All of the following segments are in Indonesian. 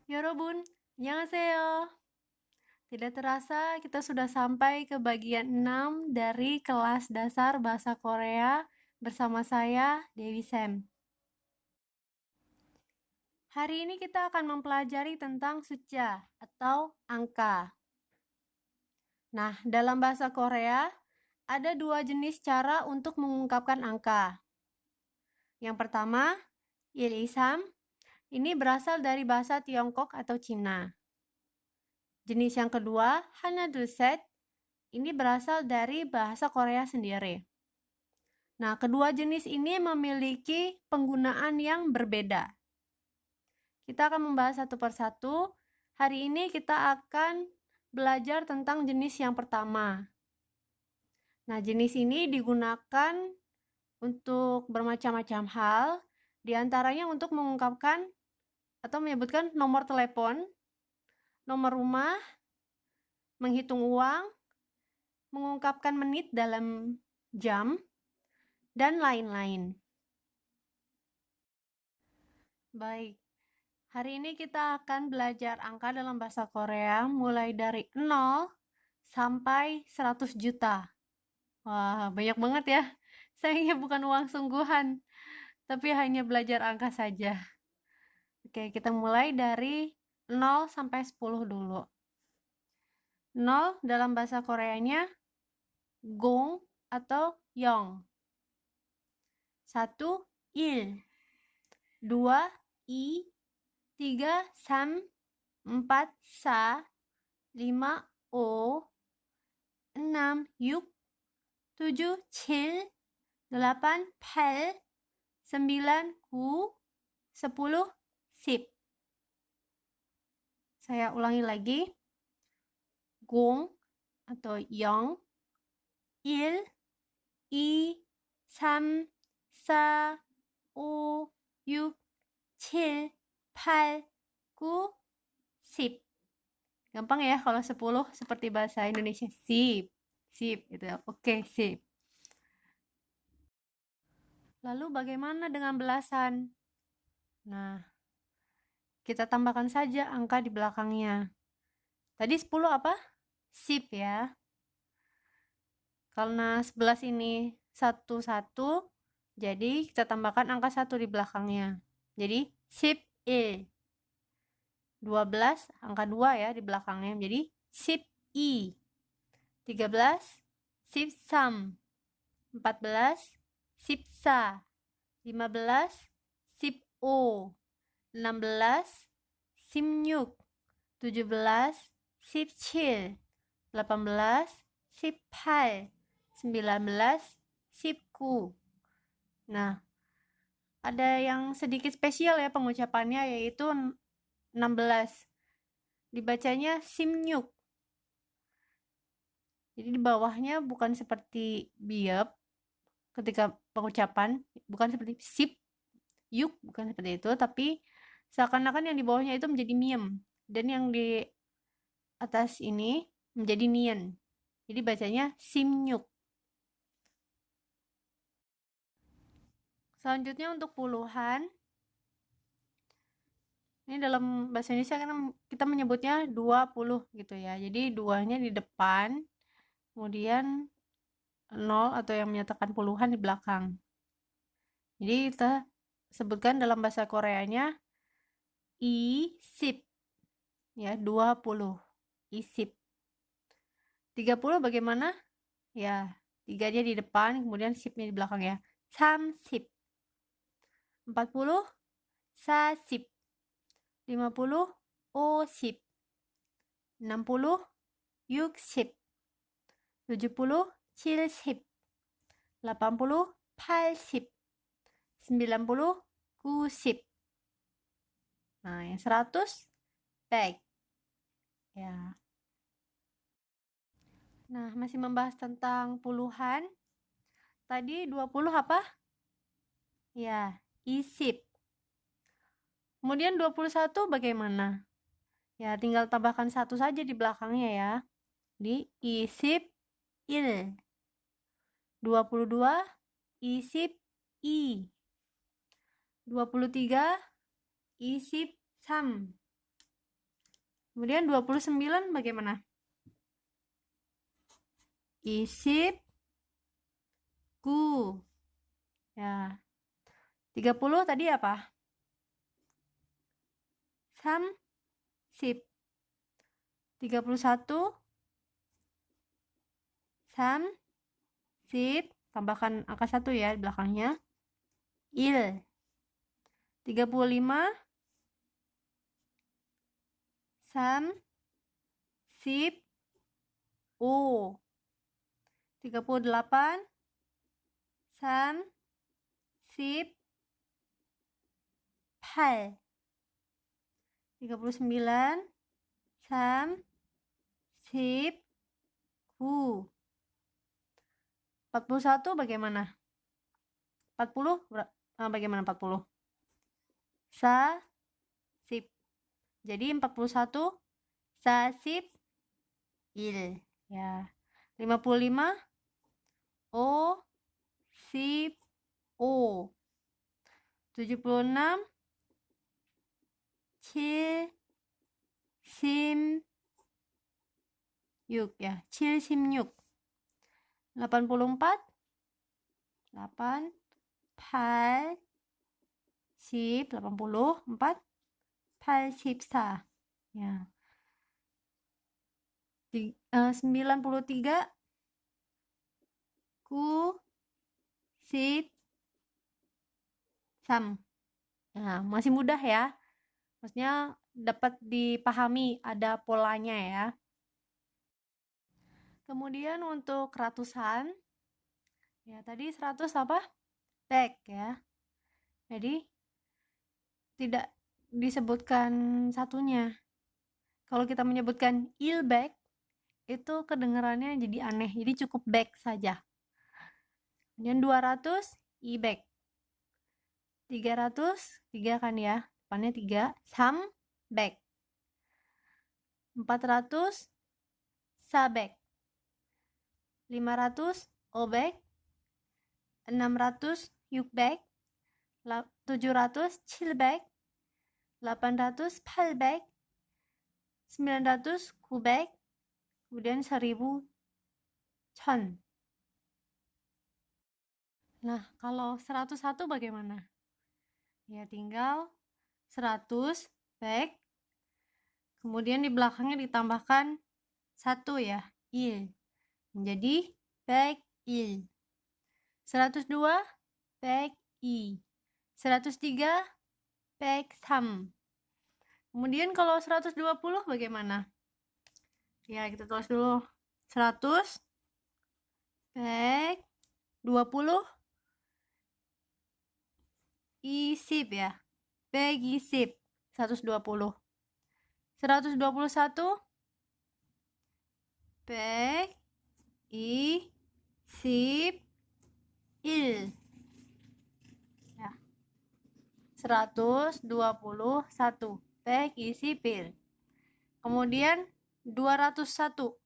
Yorobun, annyeonghaseyo. Tidak terasa kita sudah sampai ke bagian 6 dari kelas dasar bahasa Korea bersama saya, Dewi Sam. Hari ini kita akan mempelajari tentang 숫자 atau angka. Nah, dalam bahasa Korea ada dua jenis cara untuk mengungkapkan angka. Yang pertama, il-isam. Ini berasal dari bahasa Tiongkok atau Cina. Jenis yang kedua, hana-duset. Ini berasal dari bahasa Korea sendiri. Nah, kedua jenis ini memiliki penggunaan yang berbeda. Kita akan membahas satu persatu. Hari ini kita akan belajar tentang jenis yang pertama. Nah, jenis ini digunakan untuk bermacam-macam hal, diantaranya untuk mengungkapkan atau menyebutkan nomor telepon, nomor rumah, menghitung uang, mengungkapkan menit dalam jam, dan lain-lain. Baik, hari ini kita akan belajar angka dalam bahasa Korea mulai dari 0 sampai 100 juta. Wah, banyak banget ya. Sayangnya bukan uang sungguhan, tapi hanya belajar angka saja. Oke, kita mulai dari 0 sampai 10 dulu. 0 dalam bahasa Koreanya gong atau yong. 1 il. 2 i. 3 sam. 4 sa. 5 o. 6 yuk. 7 칠. 8 팔. 9 구. 10 sip. Saya ulangi lagi. Gong atau yong. Il. I. Sam. Sa. O. Yuk. 칠. 팔. 구. sip. Gampang ya kalau 10 seperti bahasa Indonesia. Sip. Sip gitu ya. Oke, sip. Lalu bagaimana dengan belasan? Nah, kita tambahkan saja angka di belakangnya. Tadi 10 apa? Sip ya. Karena 11 ini 1, jadi kita tambahkan angka 1 di belakangnya. Jadi sip il. 12 angka 2 ya di belakangnya. Jadi sip i. 13 sip sam. 14 sip sa. 15 sip o. 16 sim nyuk. 17 sip 칠. 18 sip 팔. 19 sip ku. Nah, ada yang sedikit spesial ya pengucapannya, yaitu 16. Dibacanya simnyuk. Jadi di bawahnya bukan seperti biep ketika pengucapan, bukan seperti sip, yuk, bukan seperti itu, tapi seakan-akan yang di bawahnya itu menjadi miem, dan yang di atas ini menjadi nien. Jadi bacanya simnyuk. Selanjutnya untuk puluhan. Ini dalam bahasa Indonesia kan kita menyebutnya 20 gitu ya. Jadi duanya di depan, kemudian 0 atau yang menyatakan puluhan di belakang. Jadi kita sebutkan dalam bahasa Koreanya isip. Ya, 20. Isip. 30 bagaimana? Ya, 3-nya di depan, kemudian sipnya di belakang ya. Samsip. 40 sasip. 50 osip. 60 yuksip. 70 칠십. 80 팔십. 90 구십. Nah, yang 100 bag. Ya. Nah, masih membahas tentang puluhan. Tadi 20 apa? Ya, isip. Kemudian 21 bagaimana? Ya, tinggal tambahkan 1 saja di belakangnya ya. Di isip il. 22 isip i. 23 isip sam. Kemudian 29 bagaimana? Isip gu. Ya. 30 tadi apa? Sam sip. 31 sam sip, tambahkan angka 1 ya di belakangnya. Il. 35 sam sip o. 38 sam sip 팔. 39 sam sip 구. 41 bagaimana? 40 bagaimana 40? Sa sip. Jadi 41 sa sip il. Ya. 55 o sip o. 76 칠 심 육 ya, 76. 84 8 8 10 84 84 ya. 93 9 10 sam. Nah, masih mudah ya. Maksudnya dapat dipahami, ada polanya ya. Kemudian untuk ratusan, ya tadi 100 apa? Back ya. Jadi tidak disebutkan satunya. Kalau kita menyebutkan il back, itu kedengarannya jadi aneh. Jadi cukup back saja. Kemudian 200 i back. 300 3 kan ya. Depannya 3 sam back. 400 sa back. 500 o back. 600 yuk back. 700 칠 back. 800 팔 back. 900 구 back. Kemudian 1000 1000. Nah, kalau 101 bagaimana? Ya tinggal 100 back. Kemudian di belakangnya ditambahkan 1 ya, il. Menjadi back il. 102 back i. 103 back sam. Kemudian kalau 120 bagaimana? Ya, kita tulis dulu. 100 back 20 isip ya. Back isip 120. 121 back isip il. Ya. 121 back isipil. Kemudian 201.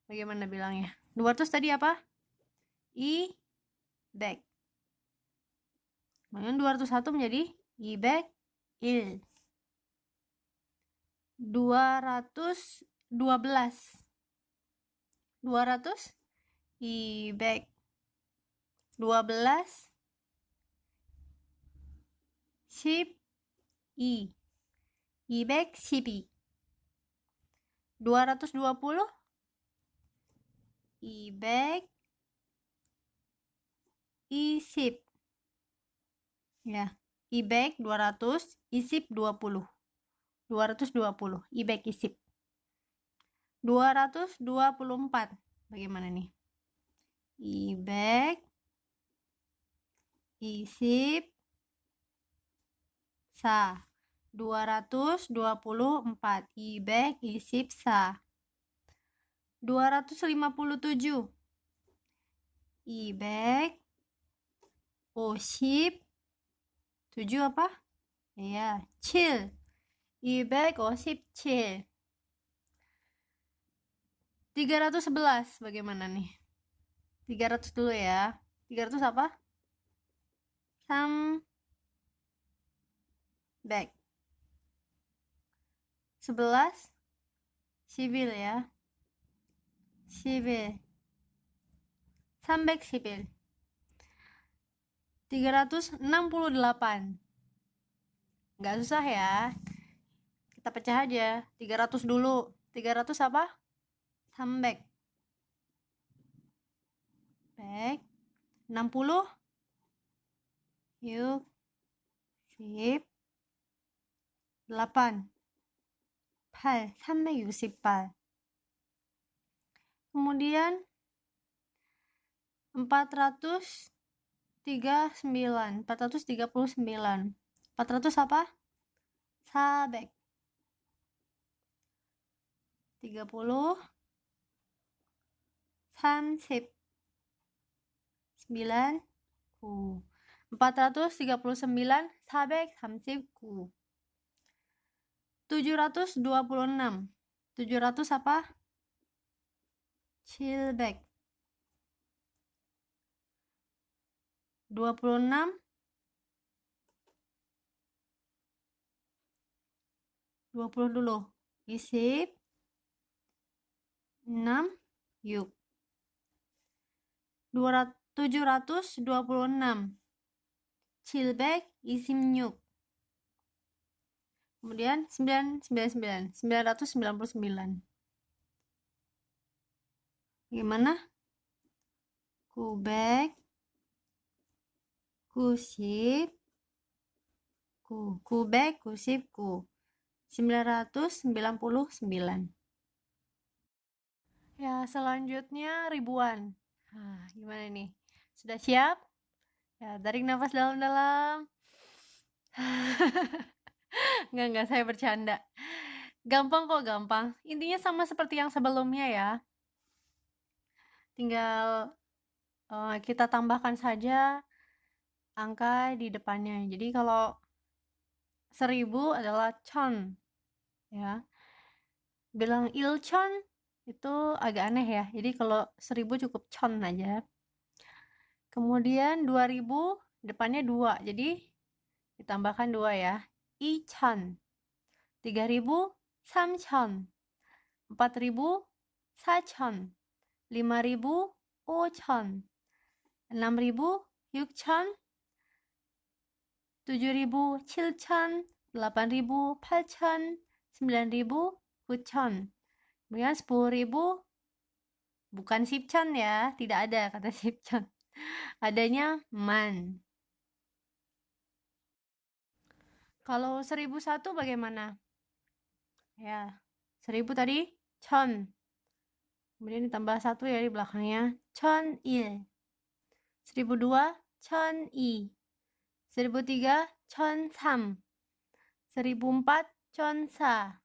Bagaimana bilangnya? 200 tadi apa? I back. Kemudian 201 menjadi i back il. 212 200 i back 12 10 i back 10 220 i back isip ya, i back 200 isip 20 220 i back isip. 224 bagaimana nih? I back isip sa. 224 i back isip sa. 257 i back osip 7 apa? Ya, 칠. i back osip 칠. 311 bagaimana nih? 300 dulu ya. 300 apa? Sam back. 11 11 ya. 11. 311. 368. Nggak susah ya. Kita pecah aja. 300 dulu. 300 apa? 300. Baik. 60. Yuk. Sip. 8. 8. 368. Kemudian 439. 439. 400 apa? 400. 30. 30. 9. 9. 439. 439. 726. 700 apa? 700. 26. 20 dulu. Isip. 6. Yuk. 726. 726. Kemudian 999. 999. Gimana? 900. 999. Ya, selanjutnya ribuan. Nah, gimana nih? Sudah siap? Ya, tarik nafas dalam-dalam. Enggak, saya bercanda. Gampang kok, gampang. Intinya sama seperti yang sebelumnya ya. Tinggal kita tambahkan saja angka di depannya. Jadi kalau 1000 adalah chon ya. Bilang ilchon itu agak aneh ya. Jadi kalau 1000 cukup chon aja. Kemudian 2000 depannya 2. Jadi ditambahkan 2 ya. Ichon. 3000 samchon. 4000 sachon. 5000 ochon. 6000 yukchon. 7000 7,000, 8.000 8,000, 9.000 9,000. Kemudian 10.000 bukan sipchon ya, tidak ada kata sipchon. Adanya man. Kalau 1001 bagaimana? Ya, 1000 tadi chon. Kemudian ditambah 1 ya di belakangnya. Chon il. 1002 chon i. 1003 chon sam. 1004 chon sa.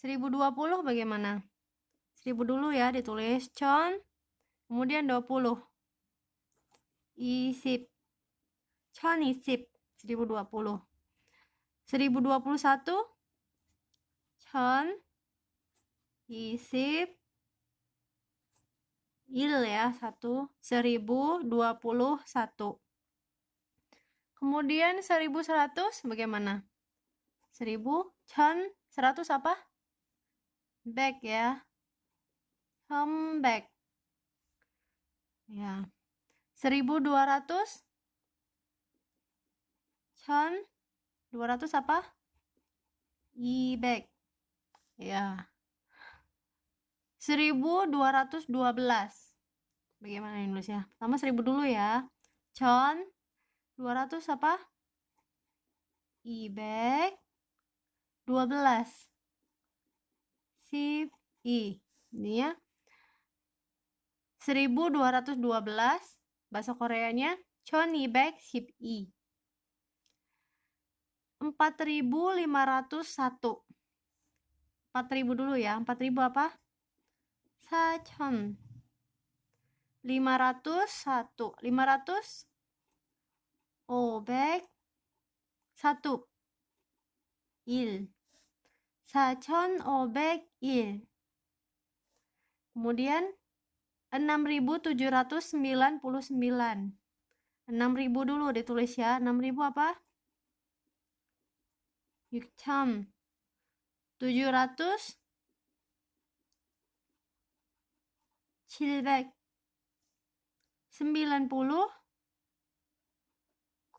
1020 bagaimana? 1000 dulu ya ditulis chon. Kemudian 20. Isip. Chon isip. 1020. 1021 chon isip il ya 1. 1021. Kemudian 1100 bagaimana? 1000 chon 100 apa? Back ya. Back. Ya. 1200 chon 200 apa? I-back. Ya. 1212. Bagaimana ini nulisnya? Pertama 1000 dulu ya. Chon 200 apa? I-back 12. Sip I. Ini ya. 1212 bahasa Koreanya chon i-back sip I. 4501. 4000 dulu ya. 4000 apa? Sachon. 501. 500 500 1 il. Sachon 501. Kemudian 6799. 6000 dulu ditulis ya. 6000 apa? 6,000. 700 700 90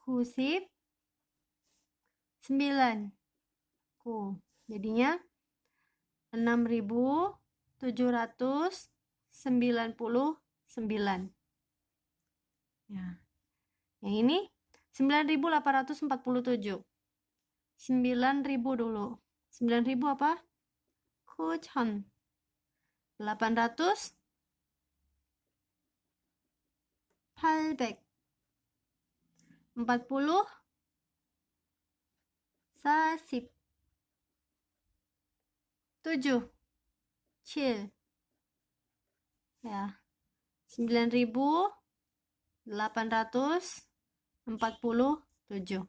99 jadinya 6.799 ya. Yang ini 9.847 9.000 dulu 9.000 apa? 9,000 800 800 40 40 7 7 ya 9.847.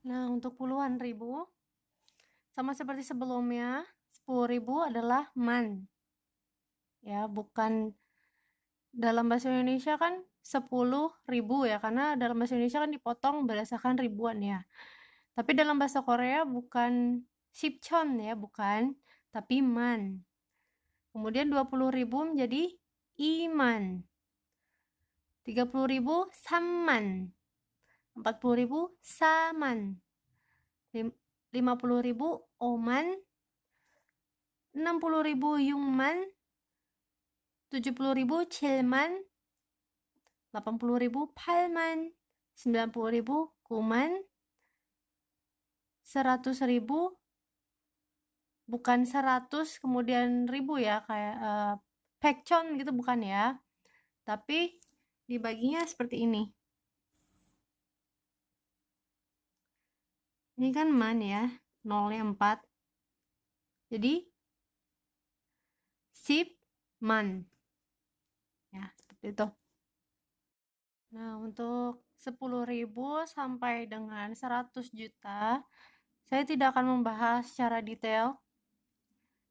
Nah, untuk puluhan ribu sama seperti sebelumnya, 10.000 adalah man. Ya, bukan dalam bahasa Indonesia kan 10.000 ya, karena dalam bahasa Indonesia kan dipotong berdasarkan ribuan ya. Tapi dalam bahasa Korea bukan sipchon ya, bukan, tapi man. Kemudian 20.000 menjadi iman. 30.000 samman. 40.000 saman. 50.000 oman. 60.000 yungman. 70.000 칠만. 80.000 팔만. 90.000 구만. 100.000 bukan 100 kemudian ribu ya, kayak pekchon gitu, bukan ya, tapi dibaginya seperti ini. Ini kan man ya, nolnya 4, jadi sip man ya, seperti itu. Nah, untuk 10.000 sampai dengan 100 juta saya tidak akan membahas secara detail.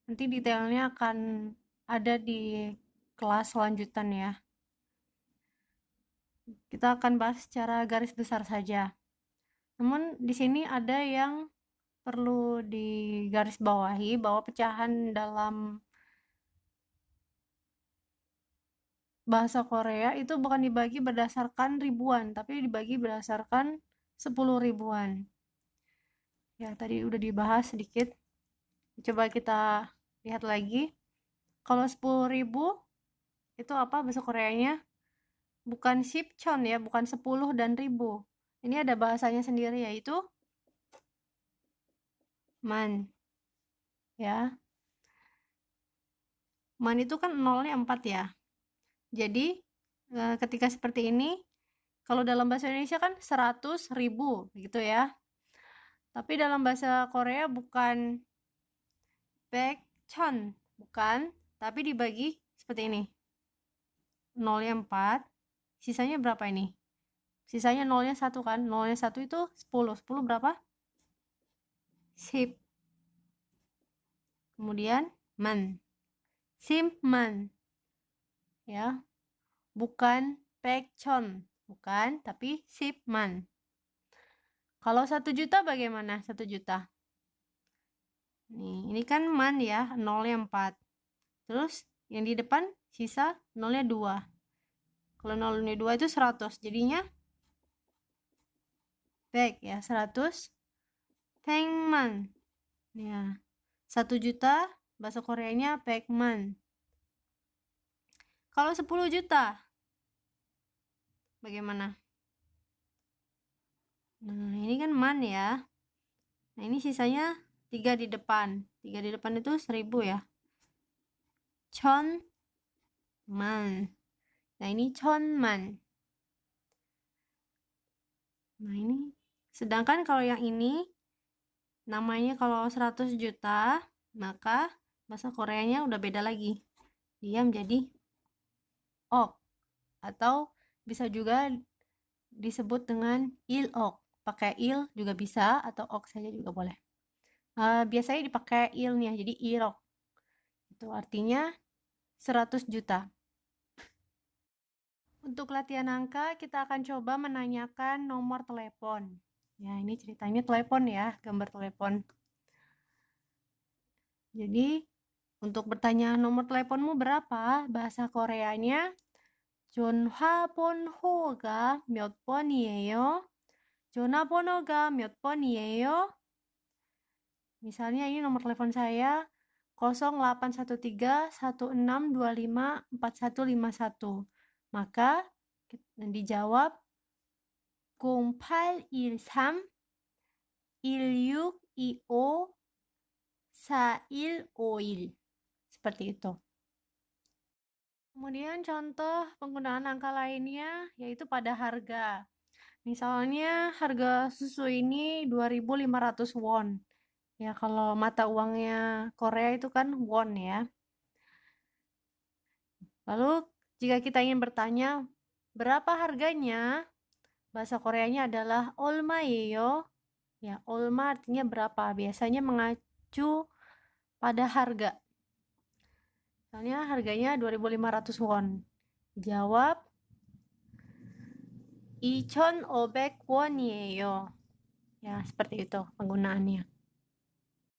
Nanti detailnya akan ada di kelas selanjutan ya. Kita akan bahas secara garis besar saja. Namun di sini ada yang perlu digarisbawahi, bahwa pecahan dalam bahasa Korea itu bukan dibagi berdasarkan ribuan, tapi dibagi berdasarkan 10 ribuan. Ya, tadi udah dibahas sedikit. Coba kita lihat lagi. Kalau 10.000 itu apa bahasa Koreanya? Bukan sipchon ya, bukan 10 dan ribu. Ini ada bahasanya sendiri, yaitu man. Ya. Man itu kan nolnya 4 ya. Jadi ketika seperti ini, kalau dalam bahasa Indonesia kan 100.000 gitu ya. Tapi dalam bahasa Korea bukan 백천, bukan, tapi dibagi seperti ini. Nolnya 4, sisanya berapa ini? Sisanya nolnya 1 kan? Nolnya 1 itu 10. 10 berapa? 10. Kemudian man. Simman. Ya. Bukan 백천, bukan, tapi sipman. Kalau 1 juta bagaimana? 1 juta. Nih, ini kan man ya, nolnya 4. Terus yang di depan sisa nolnya 2. Kalau nolnya 2 itu 100. Jadinya 100 ya, 100. 백만. Ya. 1 juta bahasa Koreanya 백만. Kalau 10 juta bagaimana? Nah, ini kan man ya. Nah, ini sisanya 3 di depan. 3 di depan itu 1000 ya. 천만. Nah, ini 천만. Nah, ini. Sedangkan kalau yang ini namanya kalau 100 juta, maka bahasa Koreanya udah beda lagi. Dia menjadi ok, atau bisa juga disebut dengan ilok. Pakai il juga bisa, atau ok saja juga boleh. Biasanya dipakai ilnya, jadi ilok. Itu artinya 100 juta. Untuk latihan angka, kita akan coba menanyakan nomor telepon. Ya, ini ceritanya telepon ya, gambar telepon. Jadi, Untuk bertanya nomor teleponmu berapa, bahasa Koreanya 전화번호가 몇 번이에요? 전화번호가 몇 번이에요? Misalnya ini nomor telepon saya 081316254151. Maka dijawab 0813 1625 4151. Seperti itu. Kemudian contoh penggunaan angka lainnya yaitu pada harga. Misalnya harga susu ini 2.500 won. Ya, kalau mata uangnya Korea itu kan won ya. Lalu jika kita ingin bertanya berapa harganya, bahasa Koreanya adalah 얼마예요? Ya, 얼마 artinya berapa. Biasanya mengacu pada harga. Misalnya harganya 2.500 won. Jawab 2,500 won이에요. Ya, seperti itu penggunaannya.